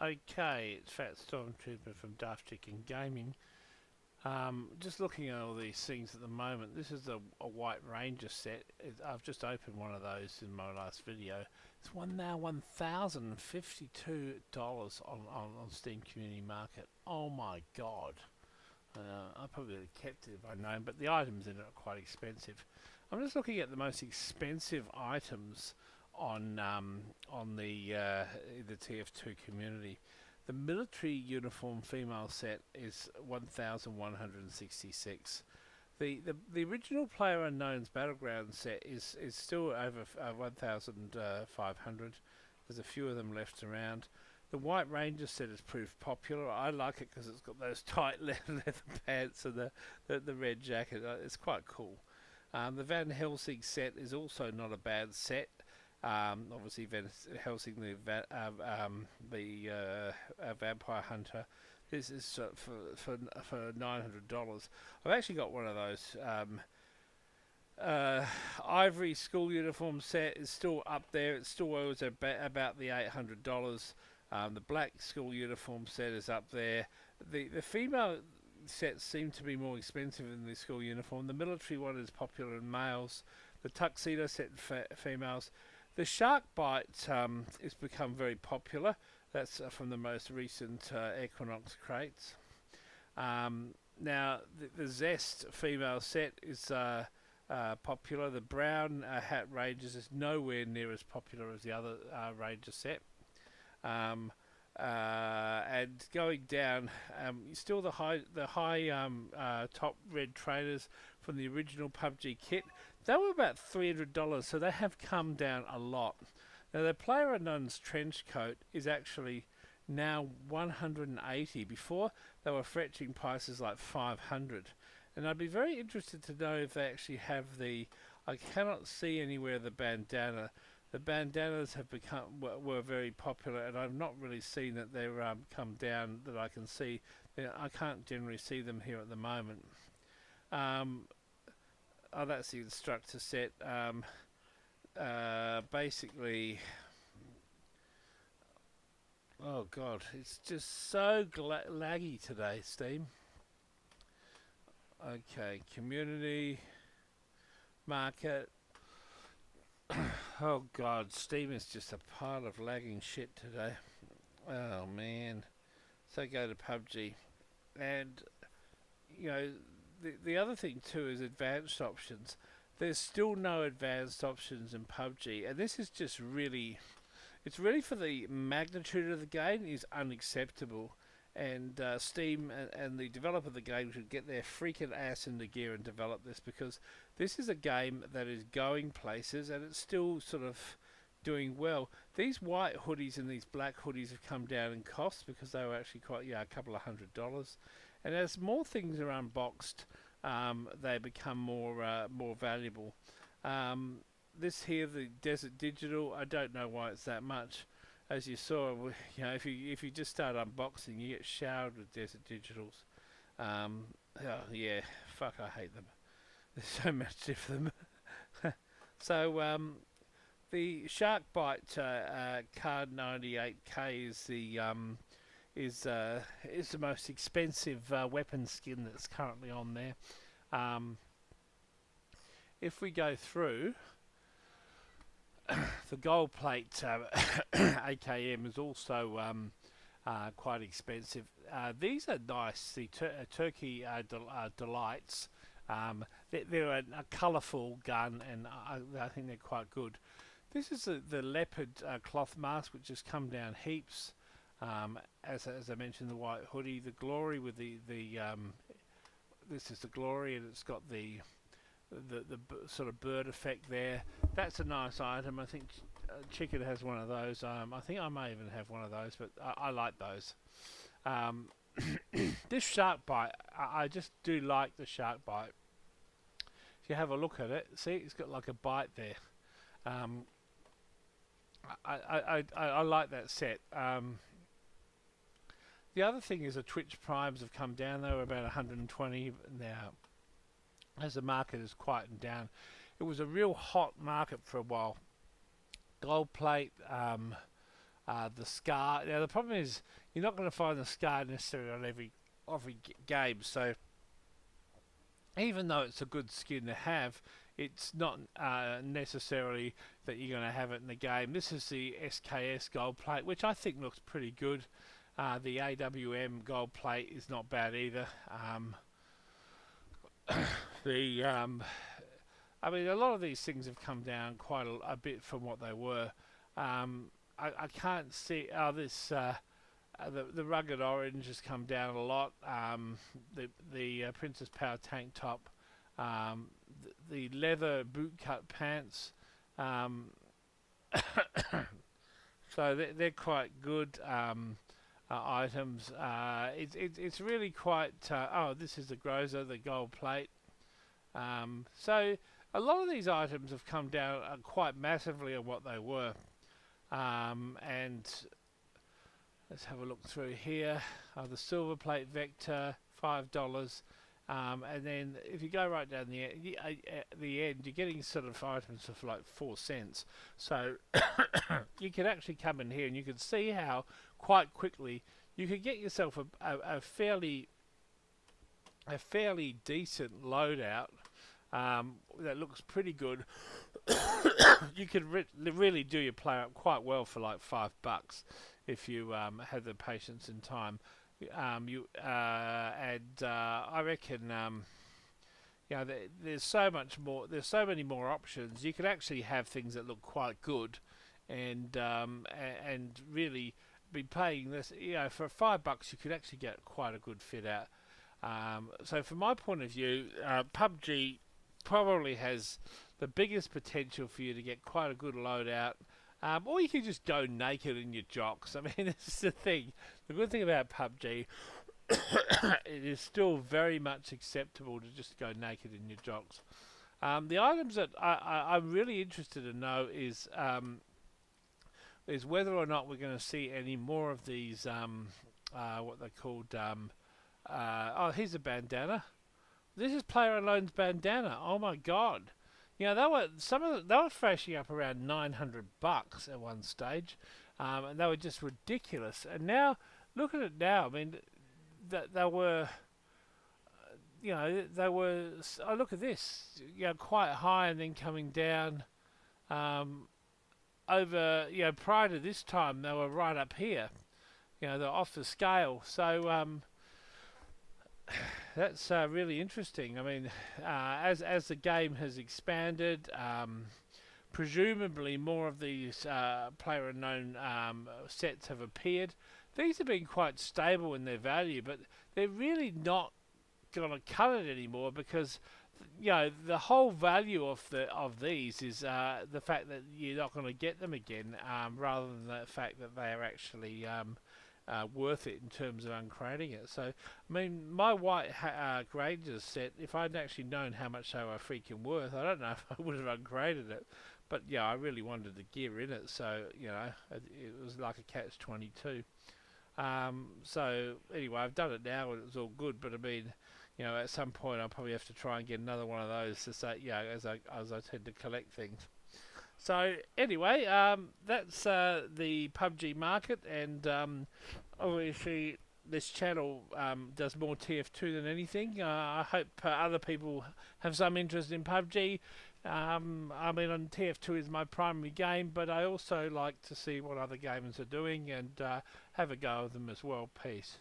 Okay, it's Fat Stormtrooper from Daft Chicken Gaming. Just looking at all these things at the moment. This is a White Ranger set. I've just opened one of those in my last video. It's now $1,052 on Steam Community Market. Oh my god! I probably would have kept it if I'd known, but the items in it are quite expensive. I'm just looking at the most expensive items on the TF2 community. The military uniform female set is 1,166. The original Player Unknown's Battleground set is still over 1,500. There's a few of them left around. The White Ranger set has proved popular. I like it because it's got those tight leather pants and the red jacket. It's quite cool. The Van Helsing set is also not a bad set. Obviously, Van Helsing, the vampire hunter. This is for $900. I've actually got one of those. Ivory school uniform set is still up there. It still owes about the $800. The black school uniform set is up there. The female sets seem to be more expensive than the school uniform. The military one is popular in males. The tuxedo set females. The shark bite has become very popular. That's from the most recent Equinox crates. Now the Zest female set is popular. The brown hat Rangers is nowhere near as popular as the other Ranger set. And going down, still the high top red trainers from the original Pubg kit. They were about $300, so they have come down a lot. Now the Player Unknown's trench coat is actually now $180. Before they were fetching prices like $500, and I'd be very interested to know if they actually have the. I cannot see anywhere the bandana. The bandanas have were very popular, and I've not really seen that they've come down that I can see. I can't generally see them here at the moment. Oh, that's the instructor set. Basically, oh god, it's just so laggy today, Steam. Okay, community, market. Oh god, Steam is just a pile of lagging shit today. Oh man. So go to Pubg, and you know the other thing too is advanced options. There's still no advanced options in Pubg, and this is just really, it's really for the magnitude of the game is unacceptable. And Steam and the developer of the game should get their freaking ass into gear and develop this, because this is a game that is going places and it's still sort of doing well. These white hoodies and these black hoodies have come down in cost because they were actually quite, a couple of $100. And as more things are unboxed, they become more valuable. This here, the Desert Digital, I don't know why it's that much. As you saw, if you just start unboxing, you get showered with Desert Digitals. Oh yeah, fuck, I hate them. There's so much of them. So the Shark Bite Card 98K is the most expensive weapon skin that's currently on there. If we go through. The gold plate AKM is also quite expensive. These are nice. The Turkey Delights. They're a colourful gun, and I think they're quite good. This is the leopard cloth mask, which has come down heaps. As I mentioned, the white hoodie, the Glory with the this is the Glory, and it's got the sort of bird effect there. That's a nice item. I think Chicken has one of those. I think I may even have one of those, but I like those. This shark bite, I just do like the shark bite. If you have a look at it, see, it's got like a bite there. I like that set. The other thing is the Twitch primes have come down. They were about 120 now. As the market has quietened down, it was a real hot market for a while. Gold plate, the scar. Now the problem is you're not going to find the scar necessarily on every game. So even though it's a good skin to have, it's not necessarily that you're going to have it in the game. This is the SKS gold plate, which I think looks pretty good. The AWM gold plate is not bad either. The I mean, a lot of these things have come down quite a bit from what they were. I can't see this. The rugged orange has come down a lot. The Princess Power tank top, the leather bootcut pants. So they're quite good items. It's really quite. Oh, this is the Groza, the gold plate. So a lot of these items have come down quite massively on what they were. And let's have a look through here. The silver plate Vector, $5. And then if you go right down the end, you're getting sort of items for like 4 cents. So you can actually come in here and you can see how quite quickly you could get yourself a fairly decent loadout that looks pretty good. You could really do your play up quite well for like $5 if you have the patience and time. I reckon there's so much more. There's so many more options. You could actually have things that look quite good, and really be paying this. For $5, you could actually get quite a good fit out. So from my point of view, PUBG probably has the biggest potential for you to get quite a good loadout. Or you can just go naked in your jocks. I mean, this is the thing. The good thing about PUBG, it is still very much acceptable to just go naked in your jocks. The items that I'm really interested to know is whether or not we're going to see any more of these, what they're called. Oh, here's a bandana. This is PlayerUnknown's bandana. Oh my god. They were flashing up around $900 at one stage, and they were just ridiculous. And now, look at it now. I mean, they were, they were. Oh, look at this. Quite high and then coming down. Over, prior to this time, they were right up here. They're off the scale. So, that's really interesting. I mean, as the game has expanded, presumably more of these PlayerUnknown sets have appeared. These have been quite stable in their value, but they're really not going to cut it anymore because the whole value of these is the fact that you're not going to get them again, rather than the fact that they are actually worth it in terms of uncrating it. So, I mean, my white Rangers set, if I'd actually known how much they were freaking worth, I don't know if I would have uncrated it. But yeah, I really wanted the gear in it, so it was like a catch-22. So anyway, I've done it now and it's all good. But I mean, at some point I'll probably have to try and get another one of those to say, as I tend to collect things. So anyway, that's the PUBG market, and obviously this channel does more TF2 than anything. I hope other people have some interest in PUBG. I mean, on TF2 is my primary game, but I also like to see what other gamers are doing and have a go of them as well. Peace.